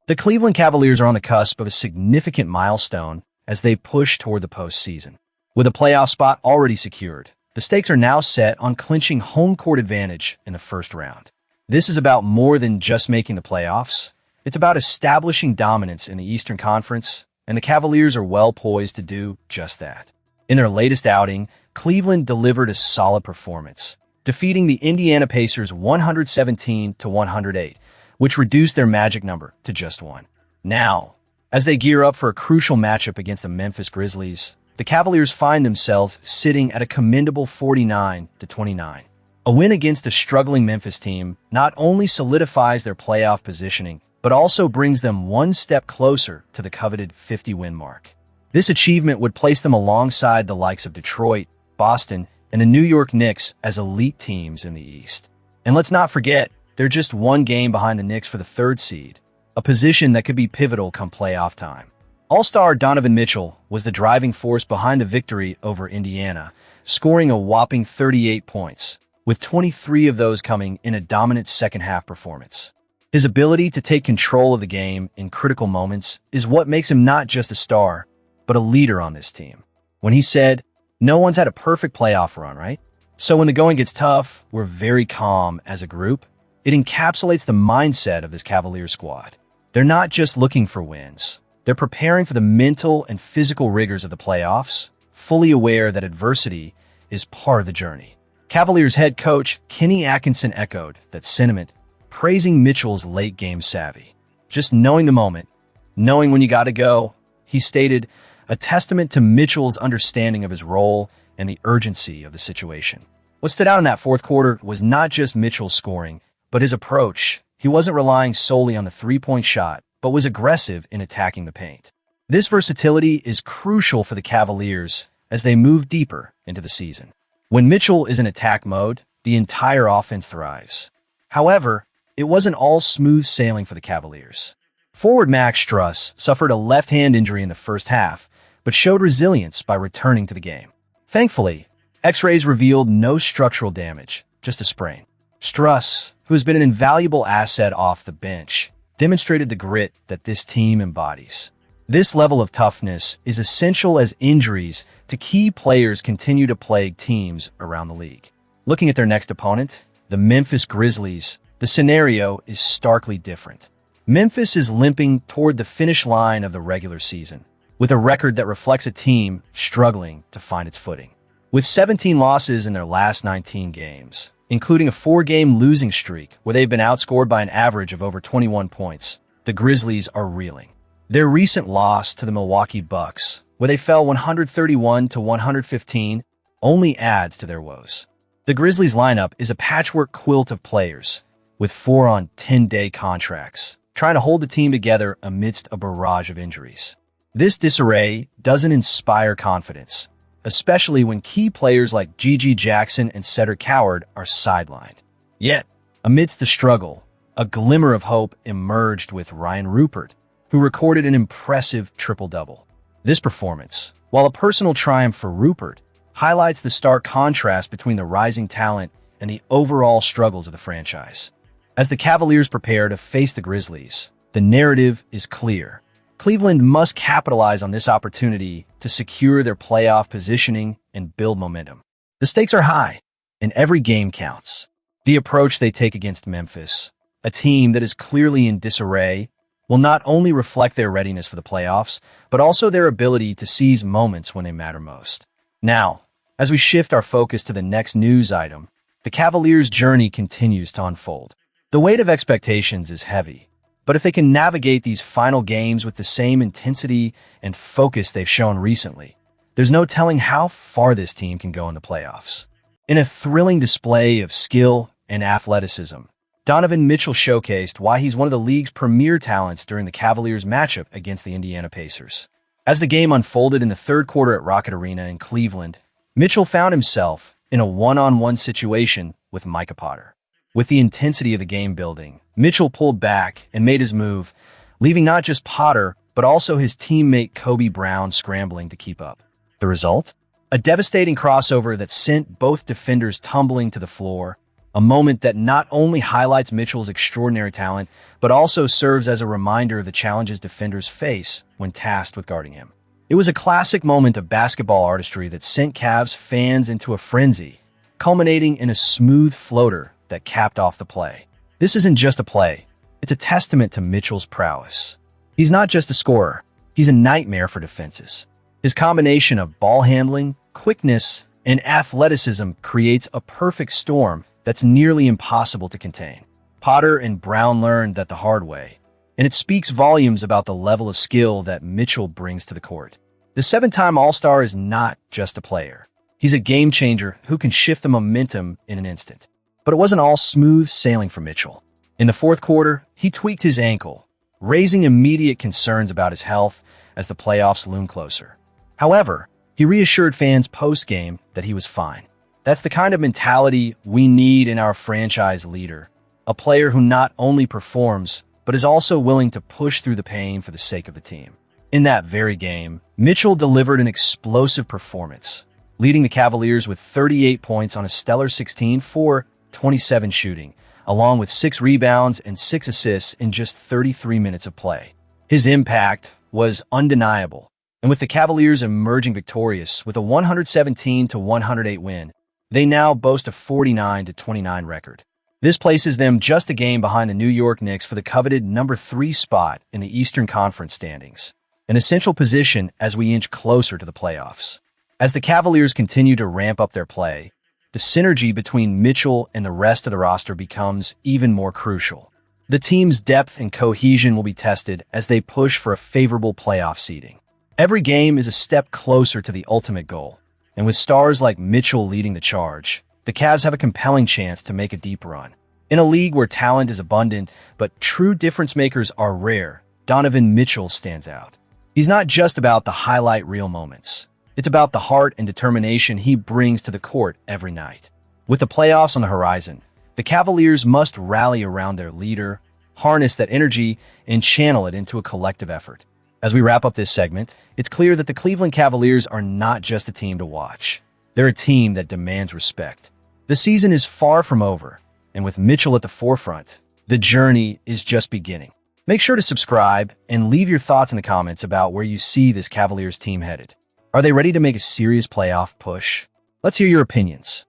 The Cleveland Cavaliers are on the cusp of a significant milestone as they push toward the postseason. With a playoff spot already secured, the stakes are now set on clinching home court advantage in the first round. This is about more than just making the playoffs. It's about establishing dominance in the Eastern Conference, and the Cavaliers are well poised to do just that. In their latest outing, Cleveland delivered a solid performance, defeating the Indiana Pacers 117-108, which reduced their magic number to just 1. Now, as they gear up for a crucial matchup against the Memphis Grizzlies, the Cavaliers find themselves sitting at a commendable 49-29. A win against a struggling Memphis team not only solidifies their playoff positioning, but also brings them one step closer to the coveted 50-win mark. This achievement would place them alongside the likes of Detroit, Boston, and the New York Knicks as elite teams in the East. And let's not forget, they're just one game behind the Knicks for the third seed, a position that could be pivotal come playoff time. All-star Donovan Mitchell was the driving force behind the victory over Indiana, scoring a whopping 38 points, with 23 of those coming in a dominant second-half performance. His ability to take control of the game in critical moments is what makes him not just a star, but a leader on this team. When he said, "No one's had a perfect playoff run, right? So when the going gets tough, we're very calm as a group," it encapsulates the mindset of this Cavaliers squad. They're not just looking for wins. They're preparing for the mental and physical rigors of the playoffs, fully aware that adversity is part of the journey. Cavaliers head coach Kenny Atkinson echoed that sentiment, praising Mitchell's late-game savvy. "Just knowing the moment, knowing when you got to go," he stated, a testament to Mitchell's understanding of his role and the urgency of the situation. What stood out in that fourth quarter was not just Mitchell's scoring, but his approach. He wasn't relying solely on the three-point shot, but was aggressive in attacking the paint. This versatility is crucial for the Cavaliers as they move deeper into the season. When Mitchell is in attack mode, the entire offense thrives. However, it wasn't all smooth sailing for the Cavaliers. Forward Max Struss suffered a left-hand injury in the first half, but showed resilience by returning to the game. Thankfully, X-rays revealed no structural damage, just a sprain. Struss, who has been an invaluable asset off the bench, demonstrated the grit that this team embodies. This level of toughness is essential as injuries to key players continue to plague teams around the league. Looking at their next opponent, the Memphis Grizzlies, the scenario is starkly different. Memphis is limping toward the finish line of the regular season, with a record that reflects a team struggling to find its footing. With 17 losses in their last 19 games, including a 4-game losing streak where they've been outscored by an average of over 21 points, the Grizzlies are reeling. Their recent loss to the Milwaukee Bucks, where they fell 131-115, only adds to their woes. The Grizzlies lineup is a patchwork quilt of players, with 4 on 10-day contracts, trying to hold the team together amidst a barrage of injuries. This disarray doesn't inspire confidence, especially when key players like Gigi Jackson and Cedric Coward are sidelined. Yet, amidst the struggle, a glimmer of hope emerged with Ryan Rupert, who recorded an impressive triple-double. This performance, while a personal triumph for Rupert, highlights the stark contrast between the rising talent and the overall struggles of the franchise. As the Cavaliers prepare to face the Grizzlies, the narrative is clear. Cleveland must capitalize on this opportunity to secure their playoff positioning and build momentum. The stakes are high, and every game counts. The approach they take against Memphis, a team that is clearly in disarray, will not only reflect their readiness for the playoffs, but also their ability to seize moments when they matter most. Now, as we shift our focus to the next news item, the Cavaliers' journey continues to unfold. The weight of expectations is heavy, but if they can navigate these final games with the same intensity and focus they've shown recently, there's no telling how far this team can go in the playoffs. In a thrilling display of skill and athleticism, Donovan Mitchell showcased why he's one of the league's premier talents during the Cavaliers' matchup against the Indiana Pacers. As the game unfolded in the third quarter at Rocket Arena in Cleveland, Mitchell found himself in a one-on-one situation with Micah Potter. With the intensity of the game building, Mitchell pulled back and made his move, leaving not just Potter, but also his teammate Kobe Brown scrambling to keep up. The result? A devastating crossover that sent both defenders tumbling to the floor, a moment that not only highlights Mitchell's extraordinary talent, but also serves as a reminder of the challenges defenders face when tasked with guarding him. It was a classic moment of basketball artistry that sent Cavs fans into a frenzy, culminating in a smooth floater that capped off the play. This isn't just a play, it's a testament to Mitchell's prowess. He's not just a scorer, he's a nightmare for defenses. His combination of ball handling, quickness, and athleticism creates a perfect storm that's nearly impossible to contain. Potter and Brown learned that the hard way, and it speaks volumes about the level of skill that Mitchell brings to the court. The seven-time All-Star is not just a player. He's a game-changer who can shift the momentum in an instant. But it wasn't all smooth sailing for Mitchell. In the fourth quarter, he tweaked his ankle, raising immediate concerns about his health as the playoffs loomed closer. However, he reassured fans post-game that he was fine. That's the kind of mentality we need in our franchise leader, a player who not only performs, but is also willing to push through the pain for the sake of the team. In that very game, Mitchell delivered an explosive performance, leading the Cavaliers with 38 points on a stellar 16-for-27 shooting, along with 6 rebounds and 6 assists in just 33 minutes of play. His impact was undeniable, and with the Cavaliers emerging victorious with a 117-108 win, they now boast a 49-29 record. This places them just a game behind the New York Knicks for the coveted number 3 spot in the Eastern Conference standings, an essential position as we inch closer to the playoffs. As the Cavaliers continue to ramp up their play, the synergy between Mitchell and the rest of the roster becomes even more crucial. The team's depth and cohesion will be tested as they push for a favorable playoff seeding. Every game is a step closer to the ultimate goal, and with stars like Mitchell leading the charge, the Cavs have a compelling chance to make a deep run. In a league where talent is abundant, but true difference makers are rare, Donovan Mitchell stands out. He's not just about the highlight reel moments. It's about the heart and determination he brings to the court every night. With the playoffs on the horizon, the Cavaliers must rally around their leader, harness that energy, and channel it into a collective effort. As we wrap up this segment, it's clear that the Cleveland Cavaliers are not just a team to watch. They're a team that demands respect. The season is far from over, and with Mitchell at the forefront, the journey is just beginning. Make sure to subscribe and leave your thoughts in the comments about where you see this Cavaliers team headed. Are they ready to make a serious playoff push? Let's hear your opinions.